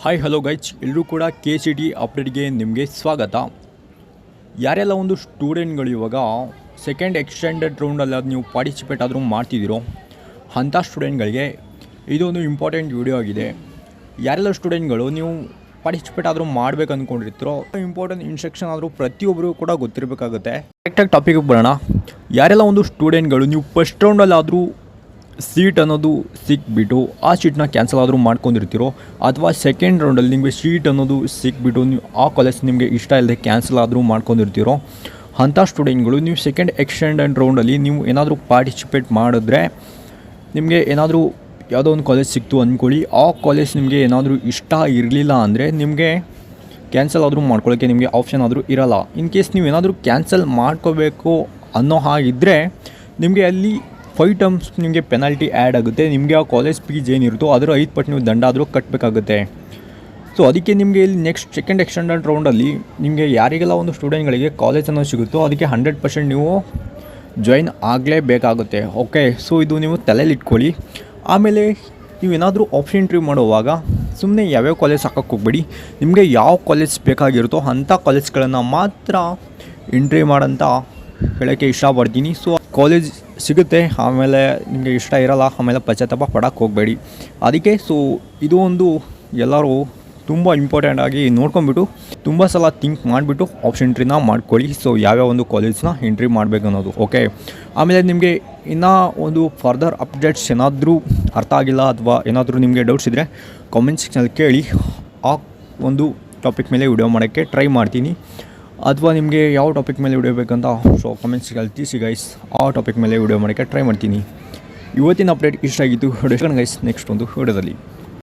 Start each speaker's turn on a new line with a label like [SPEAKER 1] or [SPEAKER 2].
[SPEAKER 1] Hi hello guys, ಎಲ್ಲರೂ ಕೂಡ KCT ಅಪ್ಡೇಟ್ಗೆ ನಿಮಗೆ ಸ್ವಾಗತ. ಯಾರೆಲ್ಲ ಒಂದು ಸ್ಟೂಡೆಂಟ್ಗಳು ಇವಾಗ ಸೆಕೆಂಡ್ ಎಕ್ಸ್ಟೆಂಡೆಡ್ ರೌಂಡಲ್ಲಿ ಅದು ನೀವು ಪಾರ್ಟಿಸಿಪೇಟ್ ಆದರೂ ಮಾಡ್ತಿದ್ದೀರೋ ಅಂಥ ಸ್ಟೂಡೆಂಟ್ಗಳಿಗೆ ಇದೊಂದು ಇಂಪಾರ್ಟೆಂಟ್ ವಿಡಿಯೋ ಆಗಿದೆ. ಯಾರೆಲ್ಲ ಸ್ಟೂಡೆಂಟ್ಗಳು ನೀವು ಪಾರ್ಟಿಸಿಪೇಟ್ ಆದರೂ ಮಾಡಬೇಕು ಅಂದ್ಕೊಂಡಿರ್ತೀರೋ ಇಂಪಾರ್ಟೆಂಟ್ ಇನ್ಸ್ಟ್ರಕ್ಷನ್ ಆದರೂ ಪ್ರತಿಯೊಬ್ಬರಿಗೂ ಕೂಡ ಗೊತ್ತಿರಬೇಕಾಗುತ್ತೆ. ಕರೆಕ್ಟಾಗಿ ಟಾಪಿಗೆ ಬರೋಣ. ಯಾರೆಲ್ಲ ಒಂದು ಸ್ಟೂಡೆಂಟ್ಗಳು ನೀವು ಫಸ್ಟ್ ರೌಂಡಲ್ಲಾದರೂ ಸೀಟ್ ಅನ್ನೋದು ಸಿಕ್ಬಿಟ್ಟು ಆ ಸೀಟ್ನ ಕ್ಯಾನ್ಸಲ್ ಆದರೂ ಮಾಡ್ಕೊಂಡಿರ್ತೀರೋ, ಅಥವಾ ಸೆಕೆಂಡ್ ರೌಂಡಲ್ಲಿ ನಿಮಗೆ ಸೀಟ್ ಅನ್ನೋದು ಸಿಕ್ಬಿಟ್ಟು ನೀವು ಆ ಕಾಲೇಜ್ ನಿಮಗೆ ಇಷ್ಟ ಇಲ್ಲದೆ ಕ್ಯಾನ್ಸಲ್ ಆದರೂ ಮಾಡ್ಕೊಂಡಿರ್ತೀರೋ ಅಂಥ ಸ್ಟೂಡೆಂಟ್ಗಳು ನೀವು ಸೆಕೆಂಡ್ ಎಕ್ಸ್ಟೆಂಡೆಡ್ ರೌಂಡಲ್ಲಿ ನೀವು ಏನಾದರೂ ಪಾರ್ಟಿಸಿಪೇಟ್ ಮಾಡಿದ್ರೆ ನಿಮಗೆ ಏನಾದರೂ ಯಾವುದೋ ಒಂದು ಕಾಲೇಜ್ ಸಿಕ್ತು ಅಂದ್ಕೊಳ್ಳಿ, ಆ ಕಾಲೇಜ್ ನಿಮಗೆ ಏನಾದರೂ ಇಷ್ಟ ಇರಲಿಲ್ಲ ಅಂದರೆ ನಿಮಗೆ ಕ್ಯಾನ್ಸಲ್ ಆದರೂ ಮಾಡ್ಕೊಳ್ಳೋಕ್ಕೆ ನಿಮಗೆ ಆಪ್ಷನ್ ಆದರೂ ಇರೋಲ್ಲ. ಇನ್ ಕೇಸ್ ನೀವು ಏನಾದರೂ ಕ್ಯಾನ್ಸಲ್ ಮಾಡ್ಕೋಬೇಕು ಅನ್ನೋ ಹಾಗಿದ್ದರೆ ನಿಮಗೆ ಅಲ್ಲಿ 5 ಟರ್ಮ್ಸ್ ನಿಮಗೆ ಪೆನಾಲ್ಟಿ ಆ್ಯಡ್ ಆಗುತ್ತೆ. ನಿಮಗೆ ಆ ಕಾಲೇಜ್ ಫೀಸ್ ಏನಿರುತ್ತೋ ಅದರ 5 ಪಟ್ಟು ನೀವು ದಂಡ ಆದರೂ ಕಟ್ಟಬೇಕಾಗುತ್ತೆ. ಸೊ ಅದಕ್ಕೆ ನಿಮಗೆ ಇಲ್ಲಿ ನೆಕ್ಸ್ಟ್ ಸೆಕೆಂಡ್ ಎಕ್ಸ್ಟೆಂಡೆಡ್ ರೌಂಡಲ್ಲಿ ನಿಮಗೆ ಯಾರಿಗೆಲ್ಲ ಒಂದು ಸ್ಟೂಡೆಂಟ್ಗಳಿಗೆ ಕಾಲೇಜ್ ಅನ್ನೋದು ಸಿಗುತ್ತೋ ಅದಕ್ಕೆ 100% ನೀವು ಜಾಯಿನ್ ಆಗಲೇಬೇಕಾಗುತ್ತೆ. ಓಕೆ, ಸೊ ಇದು ನೀವು ತಲೆಯಲ್ಲಿ ಇಟ್ಕೊಳ್ಳಿ. ಆಮೇಲೆ ನೀವೇನಾದರೂ ಆಪ್ಷನ್ ಎಂಟ್ರಿ ಮಾಡುವಾಗ ಸುಮ್ಮನೆ ಯಾವ್ಯಾವ ಕಾಲೇಜ್ ಹಾಕೋಕ್ಕೆ ಹೋಗಬೇಡಿ. ನಿಮಗೆ ಯಾವ ಕಾಲೇಜ್ ಬೇಕಾಗಿರುತ್ತೋ ಅಂಥ ಕಾಲೇಜ್ಗಳನ್ನು ಮಾತ್ರ ಎಂಟ್ರಿ ಮಾಡೋಂಥ ಹೇಳೋಕ್ಕೆ ಇಷ್ಟಪಡ್ತೀನಿ. ಸೊ ಕಾಲೇಜ್ ಸಿಗುತ್ತೆ, ಆಮೇಲೆ ನಿಮಗೆ ಇಷ್ಟ ಇರೋಲ್ಲ, ಆಮೇಲೆ ಪಶ್ಚಾತ್ತಾಪ ಪಡೋಕ್ಕೆ ಹೋಗಬೇಡಿ. ಅದಕ್ಕೆ ಸೊ ಇದು ಒಂದು ಎಲ್ಲರೂ ತುಂಬ ಇಂಪಾರ್ಟೆಂಟಾಗಿ ನೋಡ್ಕೊಂಬಿಟ್ಟು ತುಂಬ ಸಲ ಥಿಂಕ್ ಮಾಡಿಬಿಟ್ಟು ಆಪ್ಷನ್ ಎಂಟ್ರಿನ ಮಾಡ್ಕೊಳ್ಳಿ. ಸೊ ಯಾವ್ಯಾವ ಒಂದು ಕಾಲೇಜ್ನ ಎಂಟ್ರಿ ಮಾಡಬೇಕು ಅನ್ನೋದು. ಓಕೆ, ಆಮೇಲೆ ನಿಮಗೆ ಇನ್ನೂ ಒಂದು ಫರ್ದರ್ ಅಪ್ಡೇಟ್ಸ್ ಏನಾದರೂ ಅರ್ಥ ಆಗಿಲ್ಲ ಅಥವಾ ಏನಾದರೂ ನಿಮಗೆ ಡೌಟ್ಸ್ ಇದ್ದರೆ ಕಾಮೆಂಟ್ ಸೆಕ್ಷನಲ್ಲಿ ಕೇಳಿ. ಆ ಒಂದು ಟಾಪಿಕ್ ಮೇಲೆ ವಿಡಿಯೋ ಮಾಡೋಕ್ಕೆ ಟ್ರೈ ಮಾಡ್ತೀನಿ. ಅಥವಾ ನಿಮಗೆ ಯಾವ ಟಾಪಿಕ್ ಮೇಲೆ ವಿಡಿಯೋ ಬೇಕಂತ ಸೊ ಕಮೆಂಟ್ಸ್ಗಳಲ್ಲಿ ತಿಳಿಸಿ ಗೈಸ್, ಆ ಟಾಪಿಕ್ ಮೇಲೆ ವಿಡಿಯೋ ಮಾಡೋಕ್ಕೆ ಟ್ರೈ ಮಾಡ್ತೀನಿ. ಇವತ್ತಿನ ಅಪ್ಡೇಟ್ ಇಷ್ಟ ಆಗಿತ್ತು ಗೈಸ್. ನೆಕ್ಸ್ಟ್ ಒಂದು ವಿಡಿಯೋದಲ್ಲಿ